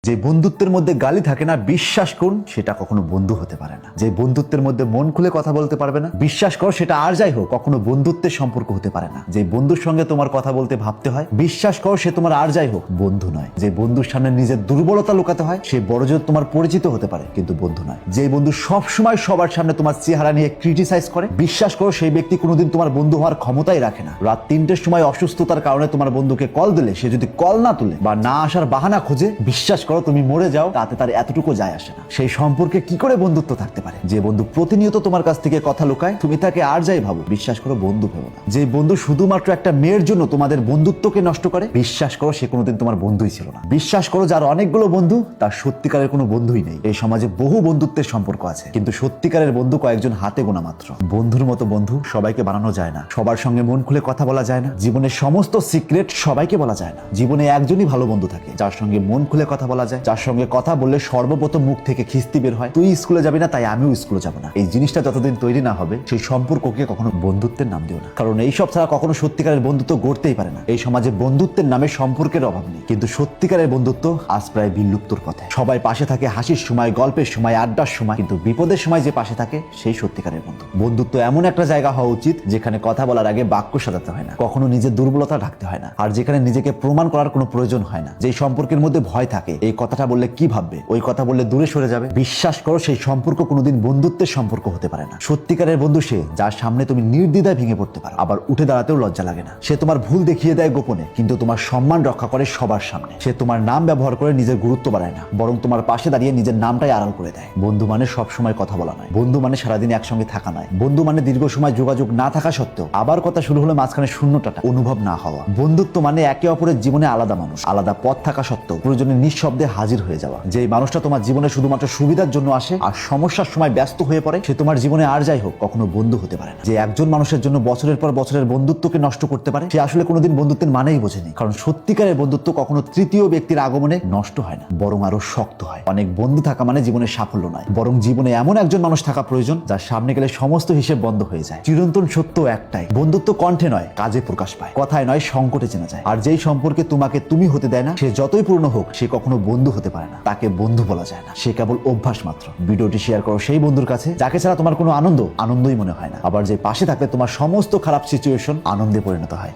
যে বন্ধুত্বের মধ্যে গালি থাকে না, বিশ্বাস করুন সেটা কখনো বন্ধু হতে পারে না। যে বন্ধুত্বের মধ্যে মন খুলে কথা বলতে পারবে না, বিশ্বাস করো সেটা আর যাই হোক কখনো বন্ধুত্বের সম্পর্ক হতে পারে না। যে বন্ধুর সঙ্গে তোমার কথা বলতে ভাবতে হয়, বিশ্বাস করো সে তোমার আর যাই হোক বন্ধু নয়। যে বন্ধুর সামনে নিজের দুর্বলতা লুকাতে হয়, সে বড়জোর তোমার পরিচিত হতে পারে কিন্তু বন্ধু নয়। যে বন্ধু সব সময় সবার সামনে তোমার চেহারা নিয়ে ক্রিটিসাইজ করে, বিশ্বাস করো সেই ব্যক্তি কোনোদিন তোমার বন্ধু হওয়ার ক্ষমতাই রাখে না। রাত 3টের সময় অসুস্থতার কারণে তোমার বন্ধুকে কল দিলে সে যদি কল না তুলে বা না আসার বাহানা খোঁজে, বিশ্বাস করো তুমি মরে যাও, তাতে তার এতটুকু যায় আসে না। সেই সম্পর্কে কি করে বন্ধুত্ব থাকতে পারে? যে বন্ধু প্রতিনিয়ত তোমার কাছ থেকে কথা লুকায়, তুমি তাকে আর যাই ভাবো, বিশ্বাস করো বন্ধু ভেবো না। যে বন্ধু শুধুমাত্র একটা মেয়ের জন্য তোমাদের বন্ধুত্বকে নষ্ট করে, বিশ্বাস করো সে কোনোদিন তোমার বন্ধুই ছিল না। বিশ্বাস করো যার অনেকগুলো বন্ধু তার সত্যিকারের কোনো বন্ধুই নেই। এই সমাজে বহু বন্ধুত্বের সম্পর্ক আছে কিন্তু সত্যিকারের বন্ধু কয়েকজন হাতে গোনা মাত্র। বন্ধুর মতো বন্ধু সবাইকে বানানো যায় না, সবার সঙ্গে মন খুলে কথা বলা যায় না, জীবনের সমস্ত সিক্রেট সবাইকে বলা যায় না। জীবনে একজনই ভালো বন্ধু থাকে, যার সঙ্গে মন খুলে কথা বলা যায়, যার সঙ্গে কথা বললে সর্বপ্রথম মুখ থেকে খিস্তি বের হয়, তুই স্কুলে যাবি না তাই আমিও স্কুলে যাবো না। এই জিনিসটা যতদিন তৈরি না হবে, সেই সম্পর্ককে কখনো বন্ধুত্বের নাম দিও না, কারণ এইসব ছাড়া কখনো সত্যিকারের বন্ধুত্ব গড়তেই পারে না। এই সমাজে বন্ধুত্বের নামে সম্পর্কের অভাব নেই, কিন্তু সত্যিকারের বন্ধুত্ব আজ প্রায় বিলুপ্তর পথে। সবাই পাশে থাকে হাসির সময়, গল্পের সময়, আড্ডার সময়, কিন্তু বিপদের সময় যে পাশে থাকে সেই সত্যিকারের বন্ধু। বন্ধুত্ব এমন একটা জায়গা হওয়া উচিত যেখানে কথা বলার আগে বাক্য সাজাতে হয় না, কখনো নিজের দুর্বলতা ঢাকতে হয় না, আর যেখানে নিজেকে প্রমাণ করার কোনো প্রয়োজন হয় না। যেই সম্পর্কের মধ্যে ভয় থাকে, এই কথাটা বললে কি ভাববে, ওই কথা বললে দূরে সরে যাবে, বিশ্বাস করো সেই সম্পর্ক কোনোদিন বন্ধুত্বের সম্পর্ক হতে পারে না। সত্যিকারের বন্ধু সে যার সামনে তুমি নির্দ্বিধায় ভেঙে পড়তে পারো, আবার উঠে দাঁড়াতেও লজ্জা লাগে না। সে তোমার ভুল দেখিয়ে দেয় গোপনে, কিন্তু তোমার সম্মান রক্ষা করে সবার সামনে। সে তোমার নাম ব্যবহার করে নিজের গুরুত্ব বাড়ায় না, বরং তোমার পাশে দাঁড়িয়ে নিজের নামটাই আড়াল করে দেয়। বন্ধু মানে সবসময় কথা বলা নয়, বন্ধু মানে সারাদিন একসঙ্গে থাকা নয়, বন্ধু মানে দীর্ঘ সময় যোগাযোগ না থাকা সত্ত্বেও আবার কথা শুরু হলে মাঝখানে শূন্যতাটা অনুভব না হওয়া। বন্ধুত্ব মানে একে অপরের জীবনে আলাদা মানুষ, আলাদা পথ থাকা সত্ত্বেও প্রয়োজনে নিঃশব্দে হাজির হয়ে যাওয়া। যে মানুষটা তোমার জীবনে শুধুমাত্র সুবিধার জন্য আসে আর সমস্যার সময় ব্যস্ত হয়ে পড়ে, সে তোমার জীবনে আর যাই হোক কখনো বন্ধু হতে পারে না। যে একজন মানুষের জন্য বছরের পর বছরের বন্ধুত্বকে নষ্ট করতে পারে, সে আসলে কোনোদিন বন্ধুত্বের মানেই বোঝেনি। কারণ সত্যিকারের বন্ধুত্ব কখনো তৃতীয় ব্যক্তির আগমনে নষ্ট হয় না, বরং আরো শক্ত হয়। অনেক বন্ধু থাকা মানে জীবনের সাফল্য নয়, বরং জীবনে এমন একজন মানুষ থাকা প্রয়োজন যার সামনে গেলে সমস্ত হিসেব বন্ধ হয়ে যায়। চিরন্তন সত্য একটাই, বন্ধুত্ব কণ্ঠে নয় কাজে প্রকাশ পায়, কথায় নয় সংকটে চেনা যায়। আর যেই সম্পর্কে তোমাকে তুমি হতে দেয় না, সে যতই পুরনো হোক সে কখনো বন্ধু হতে পারে না। তাকে বন্ধু বলা যায় না, সে কেবল অভ্যাস মাত্র। ভিডিওটি শেয়ার করো সেই বন্ধুর কাছে যাকে ছাড়া তোমার কোনো আনন্দই মনে হয় না, আবার যে পাশে থাকলে তোমার সমস্ত খারাপ সিচুয়েশন আনন্দে পরিণত হয়।